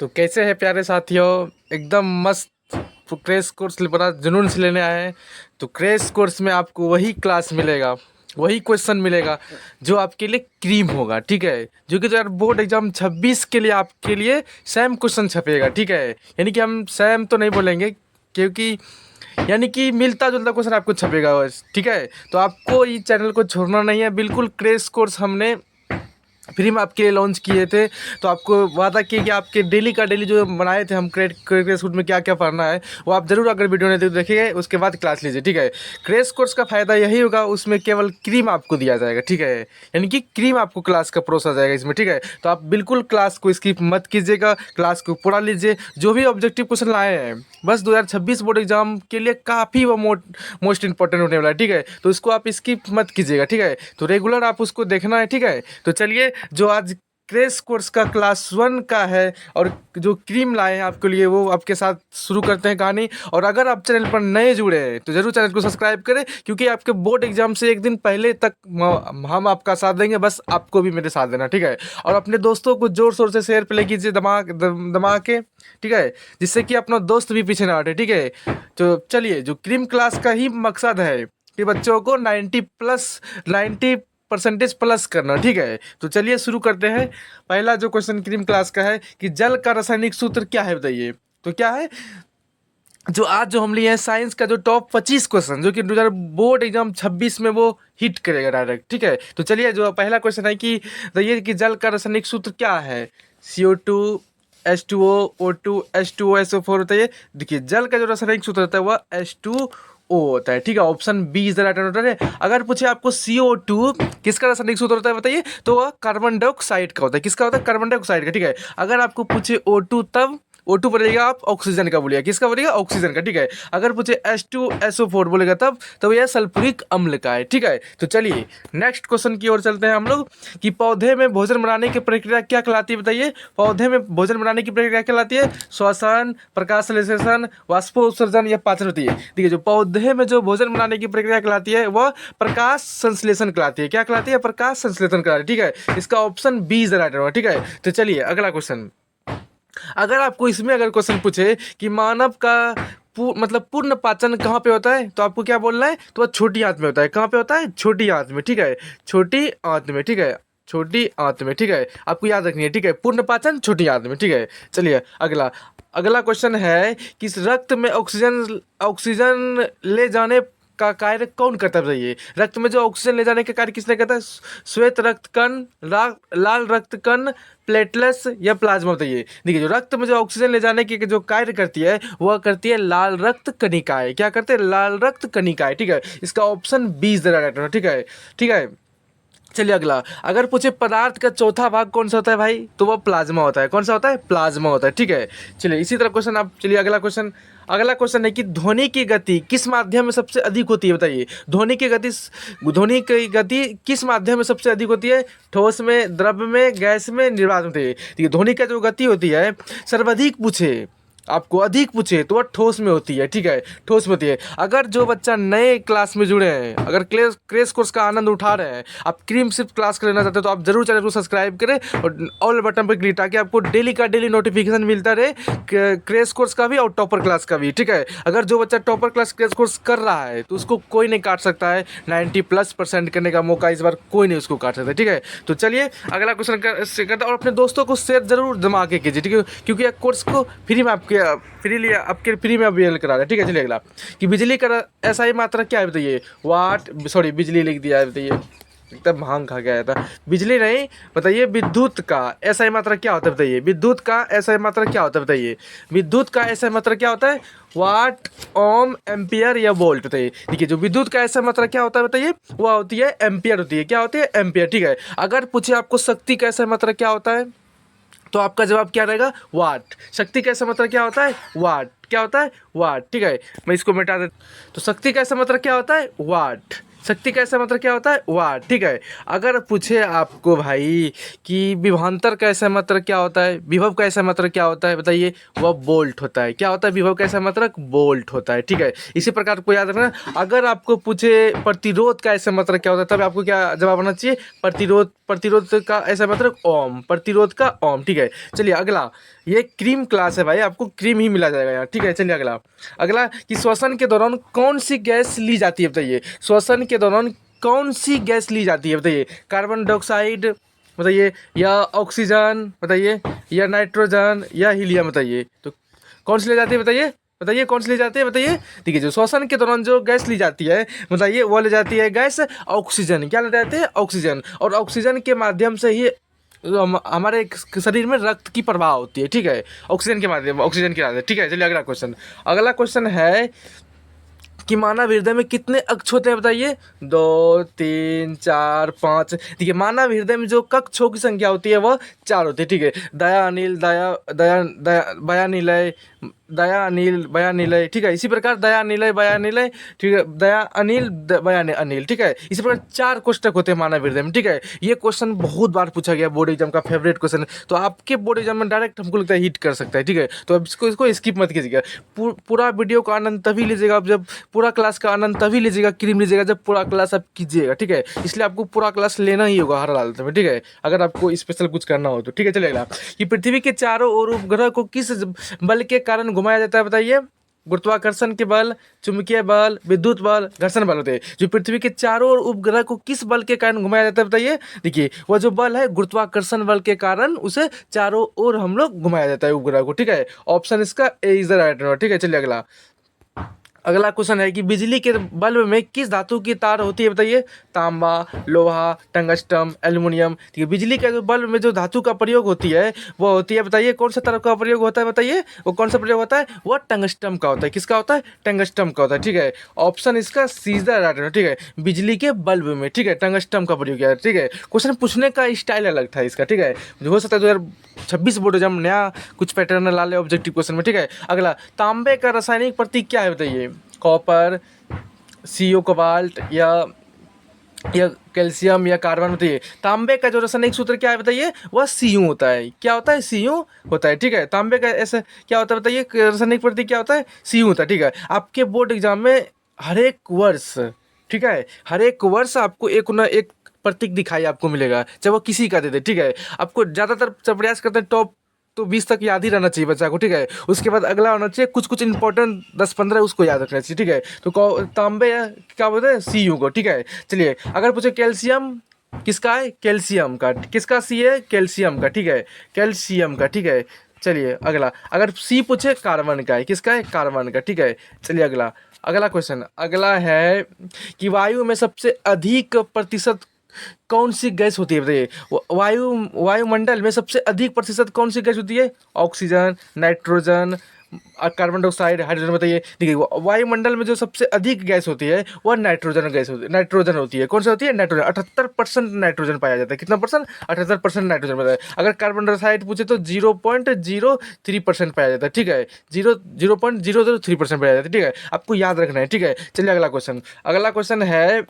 तो कैसे है प्यारे साथियों, एकदम मस्त क्रैश कोर्स बड़ा जुनून से लेने आए हैं। तो क्रैश कोर्स में आपको वही क्लास मिलेगा, वही क्वेश्चन मिलेगा जो आपके लिए क्रीम होगा, ठीक है। जो कि यार बोर्ड एग्जाम 26 के लिए आपके लिए सेम क्वेश्चन छपेगा, ठीक है। यानी कि हम सेम तो नहीं बोलेंगे, क्योंकि यानी कि मिलता जुलता क्वेश्चन आपको छपेगा बस, ठीक है। तो आपको इस चैनल को छोड़ना नहीं है, बिल्कुल क्रैश कोर्स हमने फ्री में आपके लिए लॉन्च किए थे। तो आपको वादा किए कि आपके डेली का डेली जो बनाए थे हम क्रेश कोर्स में क्या क्या पढ़ना है वो आप जरूर अगर वीडियो नहीं देखिए उसके बाद क्लास लीजिए, ठीक है। क्रैश कोर्स का फ़ायदा यही होगा, उसमें केवल क्रीम आपको दिया जाएगा, ठीक है। यानी कि क्रीम आपको क्लास का परोसा जाएगा इसमें, ठीक है। तो आप बिल्कुल क्लास को स्किप मत कीजिएगा, क्लास को पूरा लीजिए। जो भी ऑब्जेक्टिव क्वेश्चन लाए हैं बस 2026 बोर्ड एग्जाम के लिए काफ़ी वो मोस्ट इंपॉर्टेंट होने वाला है, ठीक है। तो इसको आप स्किप मत कीजिएगा, ठीक है। तो रेगुलर आप उसको देखना है, ठीक है। तो चलिए, जो आज क्रैश कोर्स का क्लास 1 का है और जो क्रीम लाए हैं आपके लिए वो आपके साथ शुरू करते हैं कहानी। और अगर आप चैनल पर नए जुड़े हैं तो ज़रूर चैनल को सब्सक्राइब करें, क्योंकि आपके बोर्ड एग्जाम से एक दिन पहले तक हम आपका साथ देंगे, बस आपको भी मेरे साथ देना, ठीक है। और अपने दोस्तों को जोर शोर से शेयर प्ले कीजिए दमा के, ठीक है, जिससे कि अपना दोस्त भी पीछे ना हटे, ठीक है। तो चलिए, जो क्रीम क्लास का ही मकसद है कि बच्चों को 90% प्लस करना, ठीक है। तो चलिए शुरू करते हैं। पहला जो क्वेश्चन क्रीम क्लास का है कि जल का रासायनिक सूत्र क्या है, बताइए। तो क्या है, जो आज जो हम लिए हैं साइंस का जो टॉप 25 क्वेश्चन, जो कि बोर्ड एग्जाम 26 में वो हिट करेगा डायरेक्ट, ठीक है। तो चलिए, जो पहला क्वेश्चन है कि बताइए कि जल का रासायनिक सूत्र क्या है। CO2 H2O O2 H2O SO4 बताइए। देखिए, जल का जो रासायनिक सूत्र होता है वह H2O होता है, ठीक है। Option B is the right answer है। अगर पूछे आपको CO2 किसका रासायनिक सूत्र होता है बताइए, तो वह कार्बन डाइऑक्साइड का होता है। किसका होता है? कार्बन डाइऑक्साइड का, ठीक है। अगर आपको पूछे O2 तब O2 बोलेगा आप ऑक्सीजन का बोलिएगा। किसका बोलिएगा? ऑक्सीजन का, ठीक है। अगर पूछे H2SO4 बोलेगा तब यह सल्फ्यूरिक अम्ल का है, ठीक है। तो चलिए नेक्स्ट क्वेश्चन की ओर चलते हैं हम लोग कि पौधे में भोजन बनाने की प्रक्रिया क्या कहलाती है, बताइए। पौधे में भोजन बनाने की प्रक्रिया क्या कहलाती है? श्वसन, प्रकाश संश्लेषण, वाष्पोत्सर्जन या पाचन होती है। ठीक है, जो पौधे में जो भोजन बनाने की प्रक्रिया कहलाती है वह प्रकाश संश्लेषण कहलाती है। क्या कहलाती है? प्रकाश संश्लेषण कहलाती है, ठीक है। इसका option B is the right answer, ठीक है। तो चलिए अगला क्वेश्चन। अगर आपको इसमें अगर क्वेश्चन पूछे कि मानव का मतलब पूर्ण पाचन कहाँ पे होता है, तो आपको क्या बोलना है? तो वह छोटी आंत में होता है। कहाँ पे होता है? छोटी आंत में, ठीक है। छोटी आंत में, ठीक है। छोटी आंत में, ठीक है। आपको याद रखनी है, ठीक है। पूर्ण पाचन छोटी आंत में, ठीक है। चलिए अगला अगला क्वेश्चन है कि इस रक्त में ऑक्सीजन ऑक्सीजन ले जाने का कार्य कौन करता है, बताइए। रक्त में जो ऑक्सीजन ले जाने का कार्य किसने करता है? श्वेत रक्त कण, लाल रक्त कण, प्लेटलेट्स या प्लाज्मा, बताइए। देखिए, जो रक्त में जो ऑक्सीजन ले जाने की जो कार्य करती है वह करती है लाल रक्त कणिकाएं। क्या करते हैं? लाल रक्त कणिकाएं, ठीक है। इसका option B is the right answer, ठीक है। ठीक है, चलिए अगला। अगर पूछे पदार्थ का चौथा भाग कौन सा होता है भाई, तो वह प्लाज्मा होता है। कौन सा होता है? प्लाज्मा होता है, ठीक है। चलिए इसी तरह क्वेश्चन आप, चलिए अगला क्वेश्चन है कि ध्वनि की गति किस माध्यम में सबसे अधिक होती है, बताइए। ध्वनि की गति किस माध्यम में सबसे अधिक होती है? ठोस में, द्रव में, गैस में, निर्वात में, बताइए। ठीक है, ध्वनि का जो गति होती है सर्वाधिक पूछे, आपको अधिक पूछे तो वह ठोस में होती है, ठीक है। ठोस में होती है। अगर जो बच्चा नए क्लास में जुड़े हैं, अगर क्रैश कोर्स का आनंद उठा रहे हैं, आप क्रीम सिर्फ क्लास कर लेना चाहते हैं, तो आप जरूर चैनल को सब्सक्राइब करें और ऑल बटन पर क्लिक, ताकि आपको डेली का डेली नोटिफिकेशन मिलता रहे क्रैश कोर्स का भी और टॉपर क्लास का भी, ठीक है। अगर जो बच्चा टॉपर क्लास क्रैश कोर्स कर रहा है तो उसको कोई नहीं काट सकता है। 90+% करने का मौका इस बार कोई नहीं उसको काट सकता है, ठीक है। तो चलिए अगला क्वेश्चन करते हैं और अपने दोस्तों को शेयर जरूर जमा के कीजिए, ठीक है, क्योंकि यह कोर्स को फ्री में फ्री में अवेल करा रहे हैं, ठीक है। चलिए अगला कि बिजली का SI मात्रा क्या है, बताइए। बिजली लिख दिया है, बताइए। एकदम भांग खा गया था। बिजली नहीं, बताइए। विद्युत का SI मात्रा क्या होता है, बताइए। विद्युत का SI मात्रा क्या होता है, बताइए। विद्युत का SI मात्रा क्या होता है? वाट, ओम, एम्पियर या वोल्ट, बताइए। देखिए, जो विद्युत का SI मात्रा क्या होता है, बताइए। वह होती है एम्पियर होती है। क्या होती है? एम्पियर, ठीक है। अगर पूछे आपको शक्ति का SI मात्रा क्या होता है, तो आपका जवाब क्या रहेगा? वाट। शक्ति का मतलब क्या होता है? वाट। क्या होता है? वाट, ठीक है। मैं इसको मिटा देता। तो शक्ति का मतलब क्या होता है? वाट। शक्ति का ऐसा मतलब क्या होता है? वाट, ठीक है। अगर पूछे आपको भाई कि विभवांतर का ऐसा मतलब क्या होता है, विभव का ऐसा मतलब क्या होता है, बताइए। वह वोल्ट होता है। क्या होता है विभव का ऐसा मतलब? वोल्ट होता है, ठीक है। इसी प्रकार को याद रखना। अगर आपको पूछे प्रतिरोध का ऐसा मतलब क्या होता है, तब आपको क्या जवाब आना चाहिए? प्रतिरोध, प्रतिरोध का ऐसा मतलब ओम, प्रतिरोध का ओम, ठीक है। चलिए अगला, ये क्रीम क्लास है भाई, आपको क्रीम ही मिला जाएगा यहाँ, ठीक है। चलिए अगला, अगला कि श्वसन के दौरान कौन सी गैस ली जाती है, बताइए। श्वसन के दौरान कौन सी गैस ली जाती है, बताइए। कार्बन डाइऑक्साइड, बताइए, या ऑक्सीजन, बताइए, या नाइट्रोजन, या हीलियम, बताइए। तो कौन सी ली जाती है, बताइए। बताइए कौन सी ली जाती है, बताइए। ठीक है, जो श्वसन के दौरान जो गैस ली जाती है, बताइए, वो ले जाती है गैस ऑक्सीजन। क्या ले जाते हैं? ऑक्सीजन। और ऑक्सीजन के माध्यम से ही हमारे शरीर में रक्त की प्रवाह होती है, ठीक है। ऑक्सीजन के माध्यम, ऑक्सीजन के माध्यम, ठीक है। चलिए अगला क्वेश्चन, अगला क्वेश्चन है कि मानव हृदय में कितने अक्ष होते हैं, बताइए। 2, 3, 4, 5, ठीक है। मानव हृदय में जो कक्षों की संख्या होती है वह 4 होती है, ठीक है। दया अनिल, दया दया दया बया निलय, दया अनिल, बया निलय, ठीक है। इसी प्रकार दया निलय, बया निलय, ठीक है। दया अनिल, बया अनिल, ठीक है। इसी प्रकार 4 कोष्टक होते हैं मानव हृदय में, ठीक है। ये क्वेश्चन बहुत बार पूछा गया, बोर्ड एग्जाम का फेवरेट क्वेश्चन, तो आपके बोर्ड एग्जाम में डायरेक्ट हमको लगता है हिट कर सकता है, ठीक है। तो अब इसको स्किप मत कीजिएगा। पूरा वीडियो का आनंद तभी लीजिएगा आप जब, पूरा क्लास का आनंद तभी लीजिएगा, क्रीम लीजिएगा जब पूरा क्लास आप कीजिएगा, ठीक है। इसलिए आपको पूरा क्लास लेना ही होगा हर हालत में, ठीक है, अगर आपको स्पेशल कुछ करना हो तो, ठीक है। चलिए अगला, कि पृथ्वी के चारों ओर उपग्रह को किस बल के कारण घुमाया जाता है, बताइए। गुरुत्वाकर्षण के बल, चुंबकीय बल, विद्युत बल, घर्षण बल होते हैं। जो पृथ्वी के चारों ओर उपग्रह को किस बल के कारण घुमाया जाता है, बताइए। देखिए, वह जो बल है गुरुत्वाकर्षण बल के कारण उसे चारों ओर हम लोग घुमाया जाता है उपग्रह को, ठीक है। ऑप्शन इसका ए इज द राइट आंसर, ठीक है। चलिए अगला, अगला क्वेश्चन है कि बिजली के बल्ब में किस धातु की तार होती है, बताइए। तांबा, लोहा, टंगस्टन, एल्युमिनियम, ठीक है। बिजली के जो बल्ब में जो धातु का प्रयोग होती है वो होती है, बताइए, कौन सा तार का प्रयोग होता है, बताइए। वो कौन सा प्रयोग होता है? वो टंगस्टन का होता है। किसका होता है? टंगस्टन का होता है, ठीक है। ऑप्शन इसका सीधा राइट है, ठीक है। बिजली के बल्ब में, ठीक है, टंगस्टन का प्रयोग किया है, ठीक है। क्वेश्चन पूछने का स्टाइल अलग था इसका, ठीक है। हो सकता है 2026 बोर्ड एग्जाम नया कुछ पैटर्न ला ले ऑब्जेक्टिव क्वेश्चन में, ठीक है। अगला, तांबे का रासायनिक प्रतीक क्या है, बताइए। कॉपर, सीओ कोबाल्ट, या कैल्शियम, या कार्बन, बताइए। तांबे का जो रासायनिक सूत्र क्या है, बताइए। वह सीयू होता है। क्या होता है? सीयू होता है, ठीक है। तांबे का ऐसा क्या होता है, बताइए। रासायनिक प्रतीक क्या होता है? सीयू होता है, ठीक है। आपके बोर्ड एग्जाम में हर एक वर्ष, ठीक है, हर एक वर्ष आपको एक ना एक प्रतीक दिखाई आपको मिलेगा, चाहे वो किसी का दे दे, ठीक है। आपको ज़्यादातर प्रयास करते हैं टॉप तो 20 तक याद ही रहना चाहिए बच्चा को, ठीक है। उसके बाद अगला होना चाहिए कुछ कुछ इंपॉर्टेंट 10-15 उसको याद रखना चाहिए, ठीक है। तो तांबे क्या बोलते हैं? सी यू को, ठीक है। चलिए अगर पूछे कैल्शियम किसका है? कैल्शियम का। किसका सी है? कैल्शियम का, ठीक है, कैल्शियम का, ठीक है। चलिए अगला, अगर सी पूछे कार्बन का है, किसका है? कार्बन का, ठीक है। चलिए अगला, अगला क्वेश्चन अगला है कि वायु में सबसे अधिक प्रतिशत कौन सी गैस होती है, बताइए। वायुमंडल में सबसे अधिक प्रतिशत कौन सी गैस होती है? Oxygen, nitrogen, carbon dioxide, hydrogen, बताइए। देखिए, वायुमंडल में जो सबसे अधिक गैस होती है वह नाइट्रोजन गैस होती है, नाइट्रोजन होती है। कौन सी होती है? नाइट्रोजन। 78% नाइट्रोजन पाया जाता है। कितना परसेंट? 78% नाइट्रोजन पाया जाता है। अगर कार्बन डाइऑक्साइड पूछे तो 0.03% पाया जाता है, ठीक है। 0.003% पाया जाता है, ठीक है। आपको याद रखना है, ठीक है। चलिए अगला क्वेश्चन, अगला क्वेश्चन है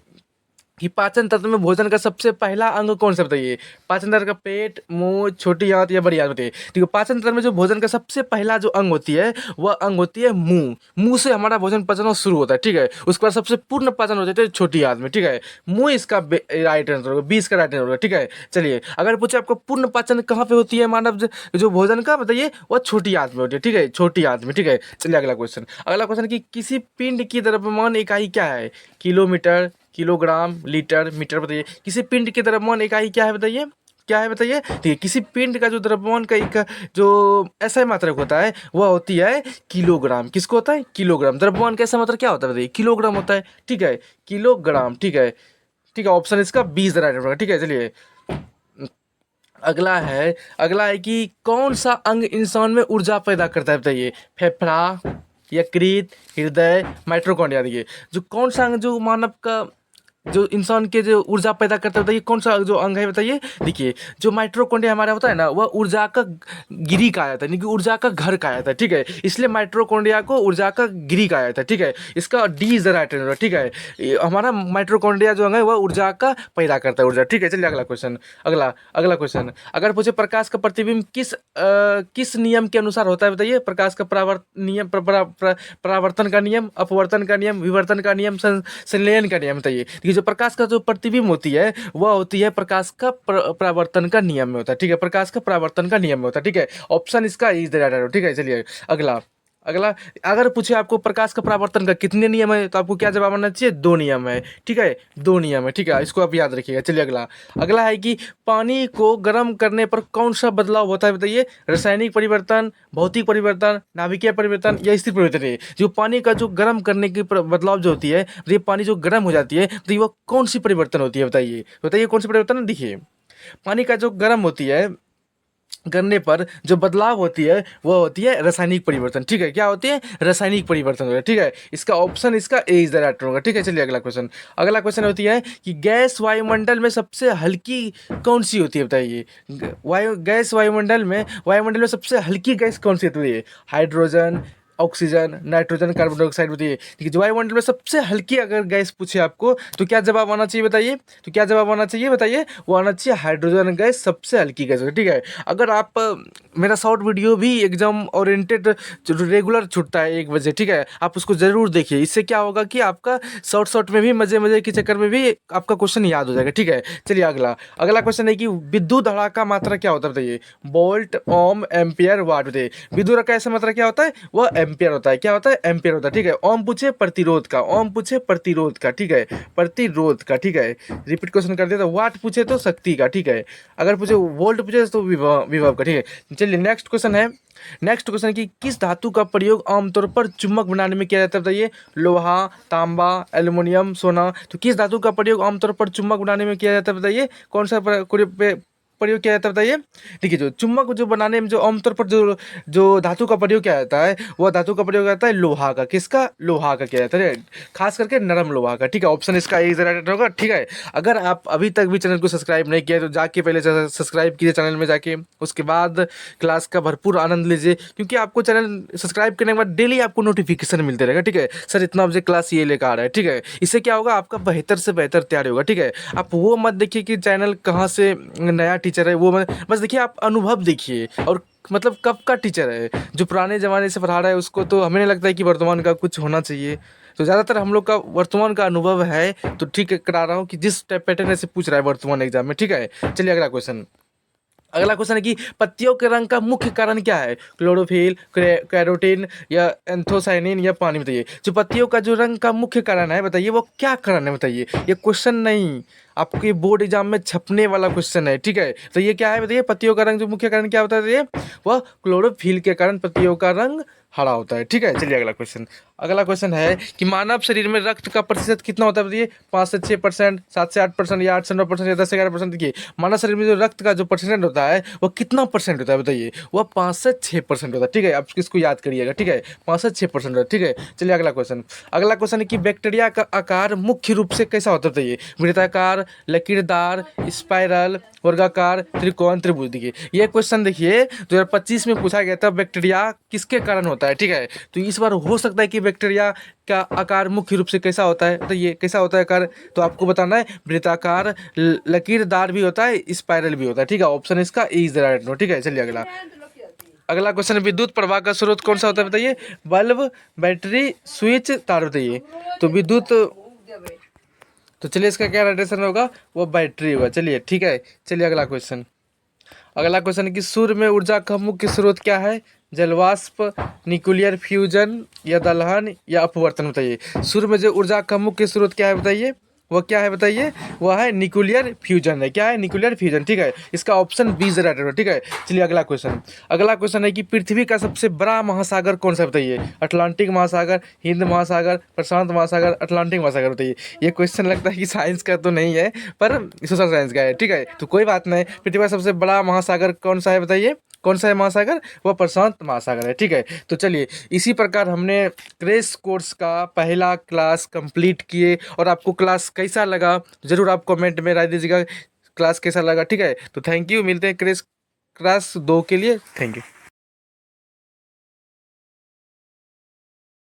कि पाचन तंत्र में भोजन का सबसे पहला अंग कौन सा, बताइए। पाचन तंत्र का पेट, मुंह, छोटी आंत या बड़ी आंत, बताइए। ठीक है, पाचन तंत्र में जो भोजन का सबसे पहला जो अंग होती है वह अंग होती है मुंह। मुंह से हमारा भोजन पचना शुरू होता है, ठीक है। उसके बाद सबसे पूर्ण पाचन हो जाता है छोटी आंत में, ठीक है। मुंह इसका राइट आंसर होगा, 20 का राइट आंसर होगा, ठीक है। चलिए अगर पूछे आपको पूर्ण पाचन कहाँ पे होती है मानव जो भोजन का, बताइए, वह छोटी आंत में होती है, ठीक है, छोटी आंत में, ठीक है। चलिए अगला क्वेश्चन, अगला क्वेश्चन कि किसी पिंड की द्रव्यमान इकाई क्या है? किलोमीटर, किलोग्राम, लीटर, मीटर, बताइए। किसी पिंड की द्रव्यमान इकाई क्या है, बताइए। क्या है, बताइए। ठीक है, किसी पिंड का जो द्रव्यमान का जो ऐसा मात्रक होता है वह होती है किलोग्राम। किसको होता है? किलोग्राम। द्रव्यमान का ऐसा मात्रक क्या होता है, बताइए। किलोग्राम होता है, ठीक है, किलोग्राम, ठीक है, ठीक है। ऑप्शन इसका 20 राइट होगा, ठीक है। चलिए अगला है कि कौन सा अंग इंसान में ऊर्जा पैदा करता है, बताइए। फेफड़ा, यकृत, हृदय, माइटोकॉन्ड्रिया। देखिए, जो कौन सा अंग जो मानव का जो इंसान के जो ऊर्जा पैदा करता है, बताइए कौन सा जो अंग है बताइए। देखिए जो माइटोकॉन्ड्रिया हमारा होता है ना, वह ऊर्जा का गिरी कहा जाता है, यानी कि ऊर्जा का घर कहा जाता है, ठीक है। इसलिए माइटोकॉन्ड्रिया को ऊर्जा का गिरी कहा जाता है, ठीक है। इसका D is the right answer, ठीक है। हमारा माइटोकॉन्ड्रिया जो अंग है वह ऊर्जा का पैदा करता है, ऊर्जा, ठीक है। चलिए अगला क्वेश्चन, अगला अगला क्वेश्चन, अगर पूछे प्रकाश का प्रतिबिंब किस नियम के अनुसार होता है बताइए। प्रकाश का परावर्तन का नियम, अपवर्तन का नियम, विवर्तन का नियम, संलयन का नियम, बताइए। देखिए जो प्रकाश का जो प्रतिबिंब होती है वह होती है प्रकाश का परावर्तन का नियम में होता है, ठीक है। प्रकाश का परावर्तन का नियम में होता है, ठीक है। ऑप्शन इसका इज द राइट आंसर, ठीक है। चलिए अगला, अगला अगर पूछे आपको प्रकाश का परावर्तन का कितने नियम है, तो आपको क्या जवाब आना चाहिए, 2 नियम है, ठीक है। 2 नियम है, ठीक है, इसको आप याद रखिएगा। चलिए अगला, अगला है कि पानी को गर्म करने पर कौन सा बदलाव होता है बताइए। रासायनिक परिवर्तन, भौतिक परिवर्तन, नाभिकीय परिवर्तन या स्थिर परिवर्तन है। जो पानी का जो गर्म करने की बदलाव जो होती है, ये पानी जो गर्म हो जाती है तो वो कौन सी परिवर्तन होती है बताइए, बताइए कौन सी परिवर्तन है। देखिए पानी का जो गर्म होती है करने पर जो बदलाव होती है वह होती है रासायनिक परिवर्तन, ठीक है। क्या होती है, रासायनिक परिवर्तन होता है, ठीक है। इसका ऑप्शन इसका ए इज द राइट होगा, ठीक है। चलिए अगला क्वेश्चन, अगला क्वेश्चन होती है कि गैस वायुमंडल में सबसे हल्की कौन सी होती है बताइए। वायुमंडल में सबसे हल्की गैस कौन सी होती है। Hydrogen, oxygen, nitrogen, carbon dioxide बताइए। ठीक है, जो वायुमंडल में सबसे हल्की अगर गैस पूछे आपको तो क्या जवाब आना चाहिए बताइए, तो क्या जवाब आना चाहिए बताइए। वो आना चाहिए हाइड्रोजन गैस सबसे हल्की गैस है, ठीक है। अगर आप मेरा शॉर्ट वीडियो भी एग्जाम ओरिएंटेड जो रेगुलर छूटता है 1 बजे, ठीक है, आप उसको ज़रूर देखिए। इससे क्या होगा कि आपका शॉर्ट शॉर्ट में भी मज़े मज़े के चक्कर में भी आपका क्वेश्चन याद हो जाएगा, ठीक है। चलिए अगला, अगला क्वेश्चन है कि विद्युत धड़ाका मात्रा क्या होता है बताइए। वोल्ट, ओम, एम्पियर, वाट बताइए। विद्युत धड़ाका ऐसा मात्रा क्या होता है, वह एम्पियर होता है। क्या होता है, एम्पियर होता है, ठीक है। ओम पूछे प्रतिरोध का, ओम पूछे प्रतिरोध का, ठीक है, प्रतिरोध का, ठीक है। रिपीट क्वेश्चन कर दिया तो वाट पूछे तो शक्ति का, ठीक है। अगर पूछे वोल्ट पूछे तो विभव का, ठीक है। चलिए नेक्स्ट क्वेश्चन है, नेक्स्ट क्वेश्चन की किस धातु का प्रयोग आमतौर पर चुंबक बनाने में किया जाता है बताइए। लोहा, तांबा, एल्युमिनियम, सोना। तो किस धातु का प्रयोग आमतौर पर चुंबक बनाने में किया जाता है बताइए। कौन सा प्रयोग किया जाता है बताइए। देखिए जो चुंबक जो बनाने में जो आमतौर पर जो जो धातु का प्रयोग किया जाता है वह धातु का प्रयोग आता है लोहा का। किसका, लोहा का किया जाता है, खास करके नरम लोहा का, ठीक है। ऑप्शन इसका ए राइट होगा, ठीक है। अगर आप अभी तक भी चैनल को सब्सक्राइब नहीं किया तो जाके पहले सब्सक्राइब कीजिए चैनल में जाके, उसके बाद क्लास का भरपूर आनंद लीजिए, क्योंकि आपको चैनल सब्सक्राइब करने के बाद डेली आपको नोटिफिकेशन मिलते रहेगा, ठीक है। सर इतना बजे क्लास ये लेकर आ रहा है, ठीक है। इससे क्या होगा, आपका बेहतर से बेहतर तैयारी होगा, ठीक है। आप वो मत देखिए कि चैनल कहाँ से नया टीचर है, वो बस देखिए आप अनुभव देखिए, और मतलब कब का टीचर है, जो पुराने ज़माने से पढ़ा रहा है उसको तो हमें नहीं लगता है कि वर्तमान का कुछ होना चाहिए। तो ज़्यादातर हम लोग का वर्तमान का अनुभव है, तो ठीक है करा रहा हूँ कि जिस टाइप पैटर्न से पूछ रहा है वर्तमान एग्जाम में, ठीक है। चलिए अगला क्वेश्चन, अगला क्वेश्चन है कि पत्तियों के रंग का मुख्य कारण क्या है। क्लोरोफिल, कैरोटीन या एंथोसाइनिन या पानी, बताइए। जो पत्तियों का जो रंग का मुख्य कारण है बताइए, वो क्या कारण है बताइए। ये क्वेश्चन नहीं, आपके बोर्ड एग्जाम में छपने वाला क्वेश्चन है, ठीक है। तो ये क्या है बताइए, पत्तियों का रंग जो मुख्य कारण क्या होता है ये, वह क्लोरोफिल के कारण पत्तियों का रंग हरा होता है, ठीक है। चलिए अगला क्वेश्चन, अगला क्वेश्चन है कि मानव शरीर में रक्त का प्रतिशत कितना होता है बताइए। 5 से 6%, 7 से 8%, या 8 से 9%, या 10 से 11%। देखिए मानव शरीर में जो रक्त का जो परसेंट होता है वो कितना परसेंट होता है बताइए। वह 5 से 6% होता है, ठीक है। आप इसको याद करिएगा, ठीक है, 5 से 6% होता है, ठीक है। चलिए अगला क्वेश्चन, अगला क्वेश्चन है कि बैक्टीरिया का आकार मुख्य रूप से कैसा होता है बताइए। वृत्ताकार, लकीरदार, स्पाइरल, वर्गाकार, त्रिकोण, त्रिभुज। देखिए ये क्वेश्चन देखिए 2025 में पूछा गया था, बैक्टीरिया किसके कारण होता है, ठीक है। तो इस बार हो सकता है कि बैक्टीरिया का आकार मुख्य रूप से कैसा होता है, तो ये कैसा होता है आकार, तो आपको बताना है वृत्ताकार, लकीरदार भी होता है, स्पाइरल भी होता है, ठीक है। ऑप्शन इसका ए इज द राइट नो, ठीक है। चलिए अगला, अगला क्वेश्चन, विद्युत प्रवाह का स्रोत कौन सा होता है बताइए। बल्ब, बैटरी, स्विच, तार, बताइए। तो विद्युत, तो चलिए इसका क्या राइट आंसर होगा, वो बैटरी होगा, चलिए ठीक है। चलिए अगला क्वेश्चन, अगला क्वेश्चन है कि सूर्य में ऊर्जा का मुख्य स्रोत क्या है। जलवाष्प, न्यूक्लियर फ्यूजन या दलहन या अपवर्तन, बताइए। सूर्य में जो ऊर्जा का मुख्य स्रोत क्या है बताइए, वह क्या है बताइए, वह है न्यूक्लियर फ्यूजन है। क्या है, न्यूक्लियर फ्यूजन, ठीक है। इसका ऑप्शन बी इज राइट है, ठीक है। चलिए अगला क्वेश्चन, अगला क्वेश्चन है कि पृथ्वी का सबसे बड़ा महासागर कौन सा बताइए। अटलांटिक महासागर, हिंद महासागर, प्रशांत महासागर, अटलांटिक महासागर, बताइए। ये क्वेश्चन लगता है कि साइंस का तो नहीं है पर सोशल साइंस का है, ठीक है। तो कोई बात नहीं, पृथ्वी का सबसे बड़ा महासागर कौन सा है बताइए। कौन सा है महासागर? वह प्रशांत महासागर है। ठीक है, तो चलिए इसी प्रकार हमने क्रैश कोर्स का पहला क्लास कंप्लीट किए। और आपको क्लास कैसा लगा ज़रूर आप कमेंट में राय दीजिएगा, क्लास कैसा लगा। ठीक है, तो थैंक यू, मिलते हैं क्रेश क्लास 2 के लिए। Thank you.